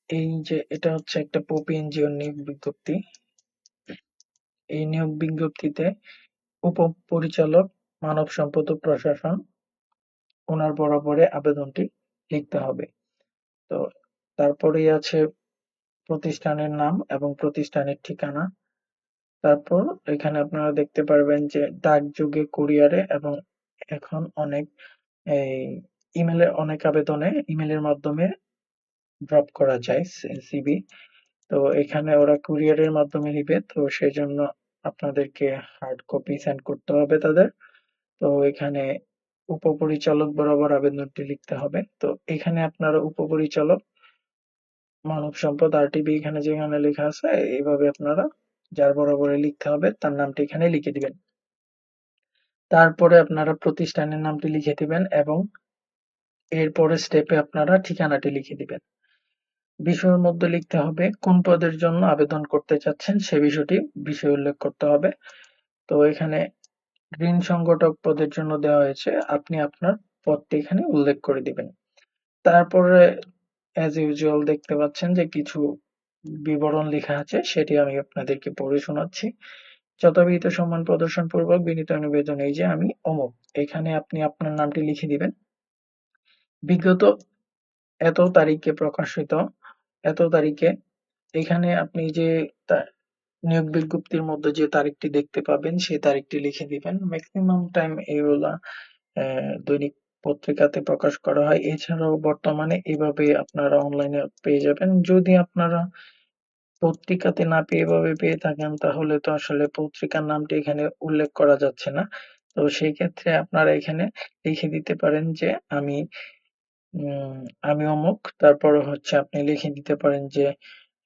এই যে এটা হচ্ছে একটা পপি এনজিওর নিয়োগ বিজ্ঞপ্তি। এই নিয়োগ বিজ্ঞপ্তিতে উপপরিচালক মানব সম্পদ ও প্রশাসন ওনার বরাবরে আবেদনটি লিখতে হবে। তো তারপরেই আছে প্রতিষ্ঠানের নাম এবং প্রতিষ্ঠানের ঠিকানা। তারপর এখানে আপনারা দেখতে পারবেন যে ডাকযোগে, কুরিয়ারে এবং এখন অনেক এই ইমেলে অনেক আবেদনে ইমেলের মাধ্যমে ড্রপ করা যায় সিভি। তো এখানে ওরা কুরিয়ারের মাধ্যমে নিবে, তো সেজন্য আপনাদেরকে হার্ড কপি সেন্ড করতে হবে তাদের। তো এখানে উপপরিচালক বরাবর আবেদনটি লিখতে হবে। তো এখানে আপনারা উপপরিচালক মানব সম্পদ আরটিবি এখানে যেখানে লেখা আছে এইভাবে আপনারা যার বরাবরে লিখতে হবে তার নামটি এখানে লিখে দিবেন। তারপরে আপনারা প্রতিষ্ঠানের নামটি লিখে দিবেন এবং এরপরের স্টেপে আপনারা ঠিকানাটি লিখে দিবেন। বিষয়ের মধ্যে লিখতে হবে কোন পদের জন্য আবেদন করতে চাচ্ছেন সে বিষয় উল্লেখ করতে হবে। তো এখানে ঋণ সংগঠক পদের জন্য দেওয়া হয়েছে, আপনি আপনার পদটি এখানে উল্লেখ করে দিবেন। তারপরে অ্যাজ ইউজুয়াল দেখতে পাচ্ছেন যে কিছু বিবরণ লেখা আছে, সেটি আমি আপনাদেরকে পড়ে শোনাচ্ছি। যথাবিহিত সম্মান প্রদর্শন পূর্বক বিনীত নিবেদন এই যে আমি অমুক, এখানে আপনি আপনার নামটি লিখে দিবেন। বিগত এত তারিখে প্রকাশিত এত তারিখে এখানে আপনি যে নিয়োগ বিজ্ঞপ্তির মধ্যে যে তারিখটি দেখতে পাবেন সেই তারিখটি লিখে দিবেন। ম্যাক্সিমাম টাইম এগুলা দৈনিক পত্রিকাতে প্রকাশ করা হয়। এছাড়াও বর্তমানে এভাবে আপনারা অনলাইনে পেয়ে যাবেন। যদি আপনারা পত্রিকাতে না পেয়ে এভাবে পেয়ে থাকেন তাহলে তো আসলে পত্রিকার নামটি এখানে উল্লেখ করা যাচ্ছে না। তো সেই ক্ষেত্রে আপনারা এখানে লিখে দিতে পারেন যে আমি উম আমি অমুক, তারপরে হচ্ছে আপনি লিখে দিতে পারেন যে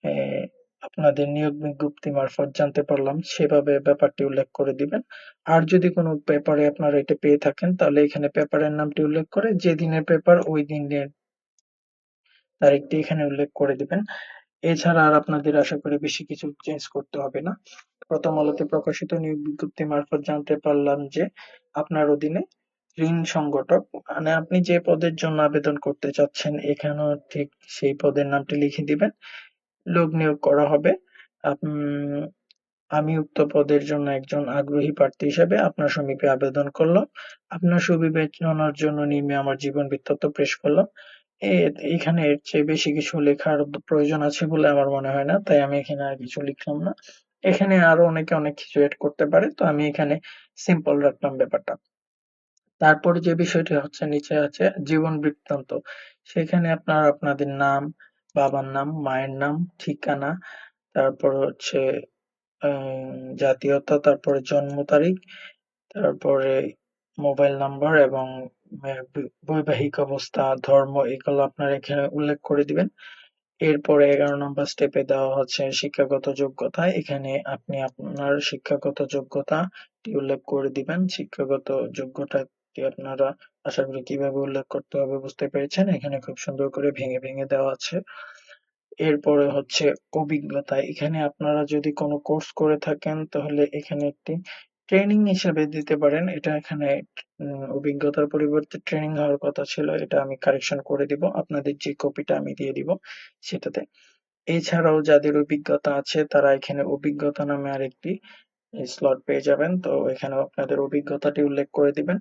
আহ, আপনাদের নিয়োগ বিজ্ঞপ্তি মারফত জানতে পারলাম, সেভাবে ব্যাপারটি উল্লেখ করে দিবেন। আর যদি কোনো পেপারে আপনারা এটা পেয়ে থাকেন তাহলে এখানে পেপারের নামটি উল্লেখ করে যে দিনের পেপার ওই দিনের তারিখটি এখানে উল্লেখ করে দিবেন। এছাড়া আর আপনাদের আশা করি বেশি কিছু চেঞ্জ করতে হবে না। প্রথম আলোতে প্রকাশিত নিয়োগ বিজ্ঞপ্তি মারফত জানতে পারলাম যে আপনার অধীনে ঋণ সংগঠক, মানে আপনি যে পদের জন্য আবেদন করতে চাচ্ছেন এখানেও ঠিক সেই পদের নামটি লিখে দিবেন। লোক নিয়োগ করা হবে। আপ- আমি উক্ত পদের জন্য একজন আগ্রহী প্রার্থী হিসেবে আপনার সমীপে আবেদন করলাম। আপনার সুবিবেচনার জন্য নিম্নে আমার জীবন বৃত্তান্ত পেশ করলাম। এখানে এর চেয়ে বেশি কিছু লেখার প্রয়োজন আছে বলে আমার মনে হয় না, তাই আমি এখানে আর কিছু লিখলাম না। এখানে আরো অনেকে অনেক কিছু এড করতে পারে, তো আমি এখানে সিম্পল রাখলাম ব্যাপারটা। তারপরে যে বিষয়টি হচ্ছে নিচে আছে জীবন বৃত্তান্ত। সেখানে আপনারা আপনাদের নাম, বাবার নাম, মায়ের নাম, ঠিকানা, তারপর হচ্ছে জাতীয়তা, তারপরে জন্ম তারিখ, তারপরে মোবাইল নাম্বার এবং বৈবাহিক অবস্থা, ধর্ম এগুলো আপনারা এখানে উল্লেখ করে দিবেন। এরপরে 11 নম্বর স্টেপে দেওয়া হচ্ছে শিক্ষাগত যোগ্যতা। এখানে আপনি আপনার শিক্ষাগত যোগ্যতাটি উল্লেখ করে দিবেন। শিক্ষাগত যোগ্যতাটি আপনারা আশা করি কিভাবে উল্লেখ করতে হবে বুঝতে পেরেছেন। এখানে খুব সুন্দর করে ভেঙে ভেঙে দেওয়া আছে। এরপরে হচ্ছে অভিজ্ঞতা। এখানে আপনারা যদি কোনো কোর্স করে থাকেন তাহলে এখানে একটি ট্রেনিং হিসেবে দিতে পারেন। এটা এখানে অভিজ্ঞতার পরিবর্তে ট্রেনিং হওয়ার কথা ছিল। এটা আমি কারেকশন করে দিব। আপনাদের যে কপিটা আমি দিয়ে দিব সেটাতে। এছাড়াও যাদের অভিজ্ঞতা আছে তারা এখানে অভিজ্ঞতা নামে আরেকটি স্লট পেয়ে যাবেন। তো এখানে আপনাদের অভিজ্ঞতাটি উল্লেখ করে দিবেন।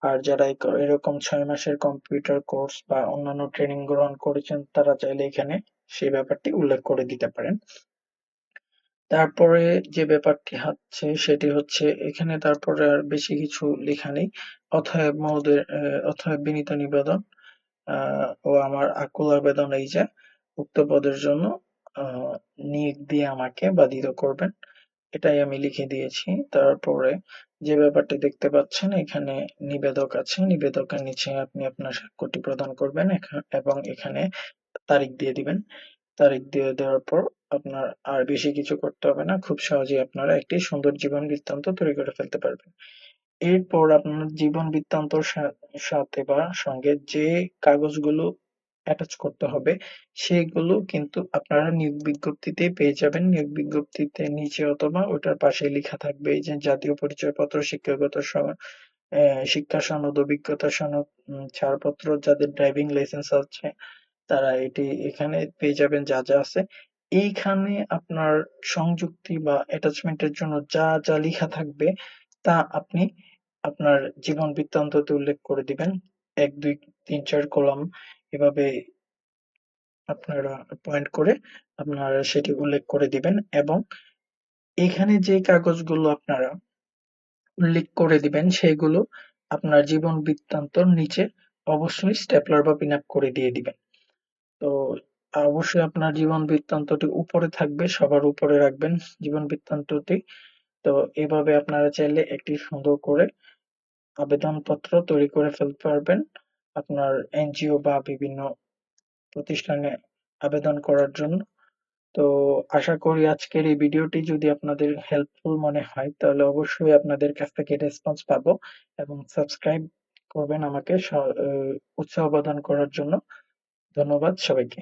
আর যারা এরকম 6 মাসের কম্পিউটার কোর্স বা অন্যান্য ট্রেনিং গ্রহণ করেছেন তারা চাইলে এখানে সেই ব্যাপারটি উল্লেখ করে দিতে পারেন। তারপরে যে ব্যাপারটি হচ্ছে সেটি হচ্ছে এখানে তারপরে আর বেশি কিছু লেখা নেই। অতএব মহোদয় অতএব বিনীত নিবেদন ও আমার আকুল আবেদন এই যে উক্ত পদের জন্য আহ নিয়োগ দিয়ে আমাকে বাধিত করবেন, এটাই আমি লিখে দিয়েছি। তারপরে যে ব্যাপারটি দেখতে পাচ্ছেন এখানে নিবেদক আছে, নিবেদকের নিচে আপনি আপনার স্বাক্ষরটি প্রদান করবেন এবং এখানে তারিখ দিয়ে দিবেন। তারিখ দিয়ে দেওয়ার পর আপনার আর বেশি কিছু করতে হবে না, খুব সহজেই আপনারা একটি সুন্দর জীবন বৃত্তান্ত তৈরি করে ফেলতে পারবেন। এরপর আপনার জীবন বৃত্তান্তর সাথে বা সঙ্গে যে কাগজগুলো অ্যাটাচ করতে হবে সেগুলো কিন্তু আপনারা নিয়োগ বিজ্ঞপ্তিতেই পেয়ে যাবেন। নিয়োগ বিজ্ঞপ্তিতে নিচে অথবা ওটার পাশে লেখা থাকবে এই যে জাতীয় পরিচয়পত্র, শিক্ষাগত শিক্ষা সনদ, অভিজ্ঞতা সনদ, ছাড়পত্র, যাদের ড্রাইভিং লাইসেন্স আছে তারা এটি এখানে পেয়ে যাবেন যা যা আছে। এইখানে আপনার সংযুক্তি বা অ্যাটাচমেন্টের জন্য যা যা লেখা থাকবে তা আপনি আপনার জীবন বৃত্তান্ততে উল্লেখ করে দিবেন। ১, ২, ৩, ৪ কলাম এভাবে আপনারা পয়েন্ট করে আপনারা সেটি উল্লেখ করে দিবেন এবং এখানে যে কাগজগুলো আপনারা উল্লেখ করে দিবেন সেগুলো আপনার জীবন বৃত্তান্তর নিচে অবশ্যই স্টেপলার বা পিন আপ করে দিয়ে দিবেন। তো অবশ্যই আপনার জীবন বৃত্তান্তটি উপরে থাকবে, সবার উপরে রাখবেন জীবন বৃত্তান্তটি। তো এভাবে আপনারা চাইলে একটি সুন্দর করে আবেদনপত্র তৈরি করে ফেলতে পারবেন আপনার এনজিও বা বিভিন্ন প্রতিষ্ঠানে আবেদন করার জন্য। তো আশা করি আজকের এই ভিডিওটি যদি আপনাদের হেল্পফুল মনে হয় তাহলে অবশ্যই আপনাদের কাছ থেকে রেসপন্স পাবো এবং সাবস্ক্রাইব করবেন আমাকে উৎসাহ প্রদান করার জন্য। ধন্যবাদ সবাইকে।